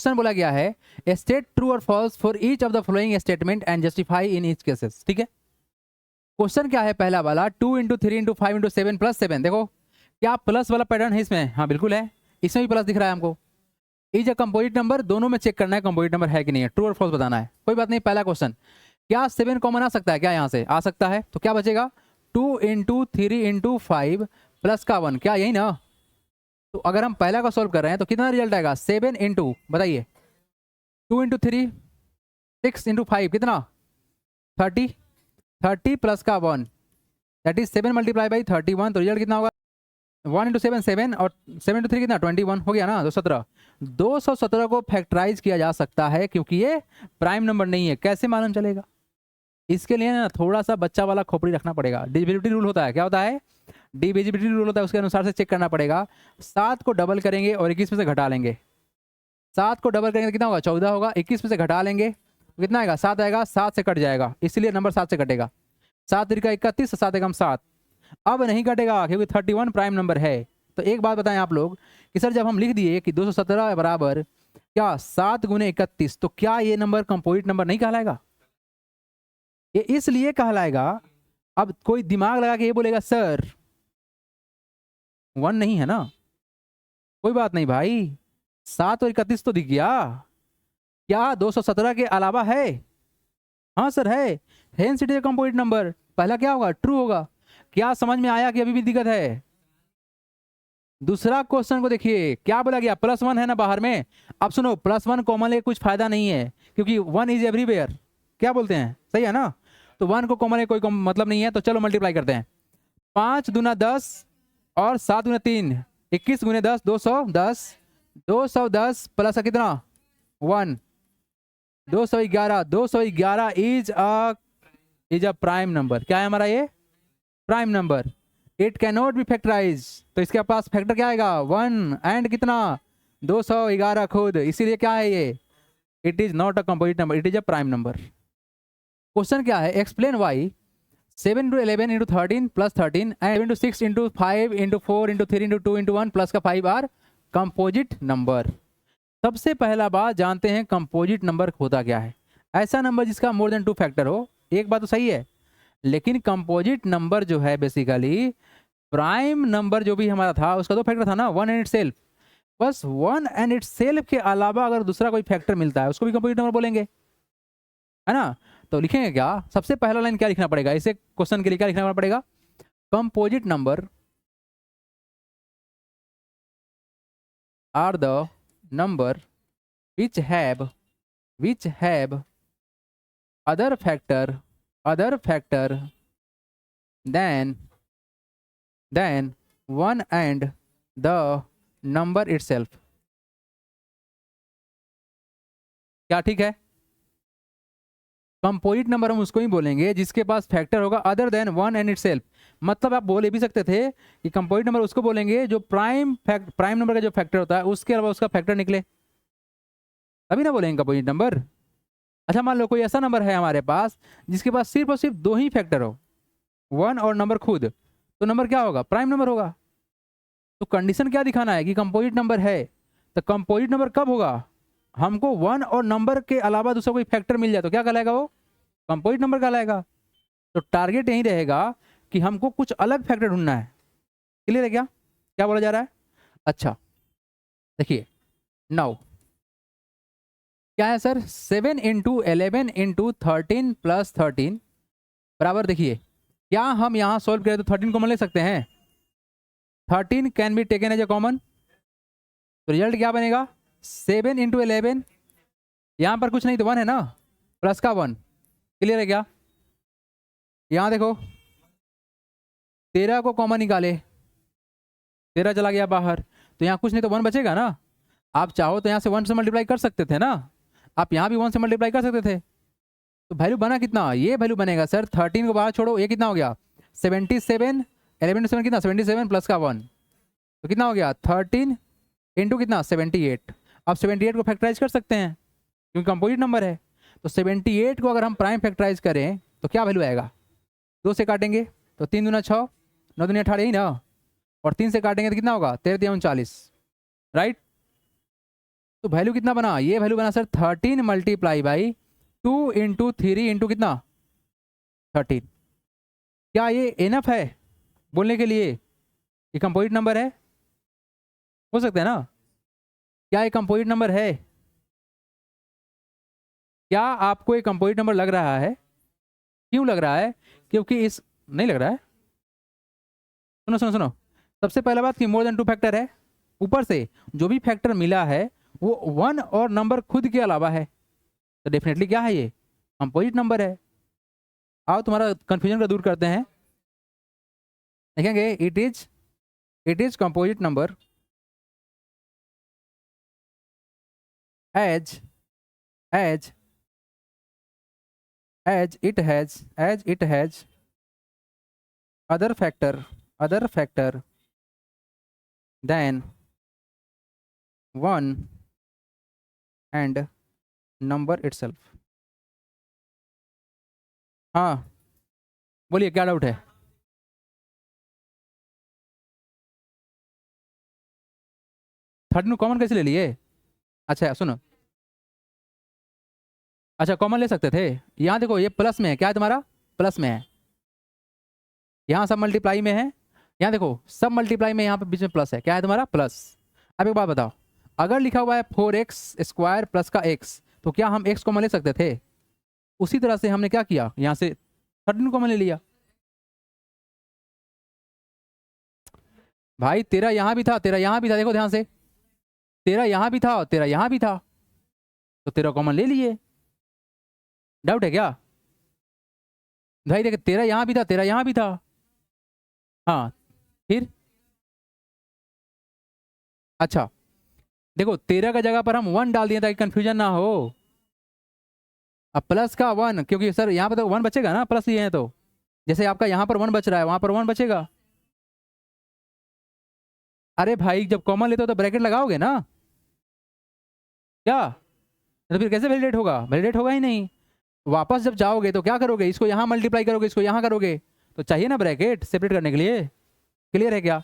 Question बोला गया है स्टेट ट्रू और false for each of the following statement and justify in each cases. ठीक है, क्वेश्चन क्या है पहला वाला 2 इंटू 3 इंटू 5 इंटू 7 प्लस 7। देखो क्या प्लस वाला पैटर्न है इसमें? हाँ बिल्कुल है, इसमें भी प्लस दिख रहा है हमको। इज अ कंपोजिट नंबर, दोनों में चेक करना है कंपोजिट नंबर है कि नहीं है, ट्रू और फॉल्स बताना है। कोई बात नहीं, पहला क्वेश्चन क्या 7 कॉमन आ सकता है क्या? यहाँ से आ सकता है, तो क्या बचेगा 2 इंटू 3 इंटू 5 प्लस का 1, क्या यही ना? तो अगर हम पहला का सॉल्व कर रहे हैं तो कितना रिजल्ट आएगा? 7 इंटू, बताइए, 2 इंटू 3 6 इंटू 5 कितना? 30, 30 प्लस का 1 दैट इज 7 मल्टीप्लाई बाई 31, तो रिजल्ट कितना होगा? 1 इंटू 7 7 और 7 इंटू 3 कितना? 21 हो गया ना, 217। 217 को फैक्टराइज किया जा सकता है क्योंकि ये प्राइम नंबर नहीं है। कैसे मालूम चलेगा? इसके लिए ना थोड़ा सा बच्चा वाला खोपड़ी रखना पड़ेगा। डिविजिबिलिटी रूल होता है, क्या होता है? डिविजिबिलिटी रूल होता है, उसके अनुसार से चेक करना पड़ेगा। 7 को डबल करेंगे और 21 में से घटा लेंगे। 7 को डबल करेंगे तो कितना होगा? 14 होगा। 21 में से घटा लेंगे तो कितना आएगा? 7 आएगा, 7 से कट जाएगा, इसलिए नंबर 7 से कटेगा। 7 तिरका 31, 7 एकम 7। अब नहीं कटेगा क्योंकि 31 प्राइम नंबर है। तो एक बात बताएं आप लोग कि सर जब हम लिख दिए कि 217 बराबर क्या 7 गुने 31, तो क्या ये नंबर कंपोजिट नंबर नहीं कहलाएगा? ये इसलिए कहलाएगा। अब कोई दिमाग लगा के ये बोलेगा सर 1 नहीं है ना, कोई बात नहीं भाई, 7 और 31 तो दिख गया, क्या 217 के अलावा है? हाँ सर है, hence it is composite number. पहला क्या होगा? ट्रू होगा। क्या समझ में आया कि अभी भी दिक्कत है? दूसरा क्वेश्चन को देखिए, क्या बोला गया? +1 है ना बाहर में। अब सुनो, +1 कॉमन ले कुछ फायदा नहीं है क्योंकि 1 इज एवरीवेयर, क्या बोलते हैं, सही है ना? तो 1 को कॉमन ले कोई मतलब नहीं है, तो चलो मल्टीप्लाई करते हैं। 5 दूना 10 और 7 गुना 3 21 गुने 10 210, 210 प्लस कितना? 1, 211। 211 इज अ प्राइम नंबर। क्या है हमारा ये? Prime number. It can not be factorize, तो इसके पास फैक्टर क्या आएगा? 1 एंड कितना? 211 खुद, इसीलिए क्या है ये? It is not a composite number, it is a prime number. Question क्या है? Explain why 7 into 11 into 13 plus 13 and 7 into 6 into 5 into 4 into 3 into 2 into 1 plus का 5 आर कंपोजिट नंबर। सबसे पहला बात जानते हैं कंपोजिट नंबर होता क्या है। ऐसा नंबर जिसका मोर देन 2 फैक्टर हो। एक बात तो सही है, लेकिन कंपोजिट नंबर जो है बेसिकली प्राइम नंबर जो भी हमारा था उसका 2 फैक्टर था ना, 1 एंड इट सेल्फ। बस 1 एंड इट सेल्फ के अलावा अगर दूसरा कोई फैक्टर मिलता है उसको भी कंपोजिट नंबर बोलेंगे, है ना? तो लिखेंगे क्या? सबसे पहला लाइन क्या लिखना पड़ेगा इसे क्वेश्चन के लिए? क्या लिखना पड़ेगा? Composite number are the number which have other factor than 1 and the number itself। क्या ठीक है? कंपोजिट नंबर हम उसको ही बोलेंगे जिसके पास फैक्टर होगा अदर देन 1 एंड इटसेल्फ। मतलब आप बोल भी सकते थे कि कंपोजिट नंबर उसको बोलेंगे जो प्राइम नंबर का जो फैक्टर होता है उसके अलावा उसका फैक्टर निकले, तभी ना बोलेंगे कंपोजिट नंबर। अच्छा मान लो कोई ऐसा नंबर है हमारे पास जिसके पास सिर्फ और सिर्फ 2 ही फैक्टर हो, 1 और नंबर खुद, तो नंबर क्या होगा? प्राइम नंबर होगा। तो कंडीशन क्या दिखाना है कि कंपोजिट नंबर है। तो कंपोजिट नंबर कब होगा? हमको 1 और नंबर के अलावा दूसरा कोई फैक्टर मिल जाए तो क्या कहलाएगा? वो कंपोजिट नंबर कहलाएगा। तो टारगेट यही रहेगा कि हमको कुछ अलग फैक्टर ढूंढना है। क्लियर है क्या क्या बोला जा रहा है? अच्छा देखिए नाउ क्या है सर? 7 इंटू 11 इंटू 13 प्लस 13 बराबर, देखिए क्या हम यहाँ सोल्व करें तो 13 कॉमन ले सकते हैं? 13 can be taken as a common, तो रिजल्ट क्या बनेगा? 7 इंटू 11, यहाँ पर कुछ नहीं तो 1 है ना, प्लस का 1। क्लियर है क्या? यहाँ देखो 13 को कॉमन निकाले, 13 चला गया बाहर, तो यहाँ कुछ नहीं तो 1 बचेगा ना। आप चाहो तो यहाँ से 1 से मल्टीप्लाई कर सकते थे ना, आप यहाँ भी 1 से मल्टीप्लाई कर सकते थे। तो वैल्यू बना कितना? ये वैल्यू बनेगा सर 13 को बाहर छोड़ो, ये कितना हो गया? 77, 11 7 कितना? 77 प्लस का 1, तो कितना हो गया? 13 इंटू कितना? 78। अब 78 को फैक्टराइज कर सकते हैं क्योंकि कंपोजिट नंबर है। तो 78 को अगर हम प्राइम फैक्टराइज करें तो क्या वैल्यू आएगा? 2 से काटेंगे तो 3 दूना 6, 9 दूनी 18 ही ना, और 3 से काटेंगे तो कितना होगा? 13 39, राइट। तो वैल्यू कितना बना, ये वैल्यू बना sir 13 multiply by 2 into 3 into कितना 13। क्या ये इनफ है बोलने के लिए ये कंपोजिट नंबर है? हो सकता है ना? क्या ये कंपोजिट नंबर है? क्या आपको ये कंपोजिट नंबर लग रहा है? क्यों लग रहा है? क्योंकि इस नहीं लग रहा है। सुनो सुनो सुनो, सबसे पहला बात कि मोर देन 2 फैक्टर है, ऊपर से जो भी फैक्टर मिला है वो 1 और नंबर खुद के अलावा है, तो डेफिनेटली क्या है, ये कंपोजिट नंबर है। आओ तुम्हारा कंफ्यूजन को दूर करते हैं, देखेंगे it is composite number as as as it has other factor than 1 and number itself। हाँ बोलिए क्या डाउट है? थर्ड में कॉमन कैसे ले लिए? अच्छा सुनो, अच्छा कॉमन ले सकते थे। यहाँ देखो ये प्लस में है, क्या है तुम्हारा प्लस में है, यहाँ सब मल्टीप्लाई में है, यहाँ देखो सब मल्टीप्लाई में, यहाँ पे बीच में प्लस है, क्या है तुम्हारा प्लस। अब एक बात बताओ, अगर लिखा हुआ है 4x² प्लस का x, तो क्या हम x कॉमन ले सकते थे? उसी तरह से हमने क्या किया, यहाँ से 13 कॉमन ले लिया। भाई तेरा यहाँ भी था, तेरा यहाँ भी था, देखो ध्यान से, तेरा यहाँ भी था और तेरा यहाँ भी था, तो तेरा कॉमन ले लिए। डाउट है क्या भाई? देख तेरा यहाँ भी था, तेरा यहाँ भी था, हाँ फिर अच्छा देखो 13 का जगह पर हम 1 डाल दिए ताकि कंफ्यूजन ना हो। अब प्लस का 1, क्योंकि सर यहाँ पर तो 1 बचेगा ना, प्लस ये है तो, जैसे आपका यहाँ पर 1 बच रहा है वहां पर 1 बचेगा। अरे भाई जब कॉमन लेते हो तो ब्रैकेट लगाओगे ना, क्या? तो फिर कैसे वैलिडेट होगा? वैलिडेट होगा ही नहीं। वापस जब जाओगे तो क्या करोगे, इसको यहाँ मल्टीप्लाई करोगे, इसको यहाँ करोगे, तो चाहिए ना ब्रैकेट सेपरेट करने के लिए। क्लियर है क्या?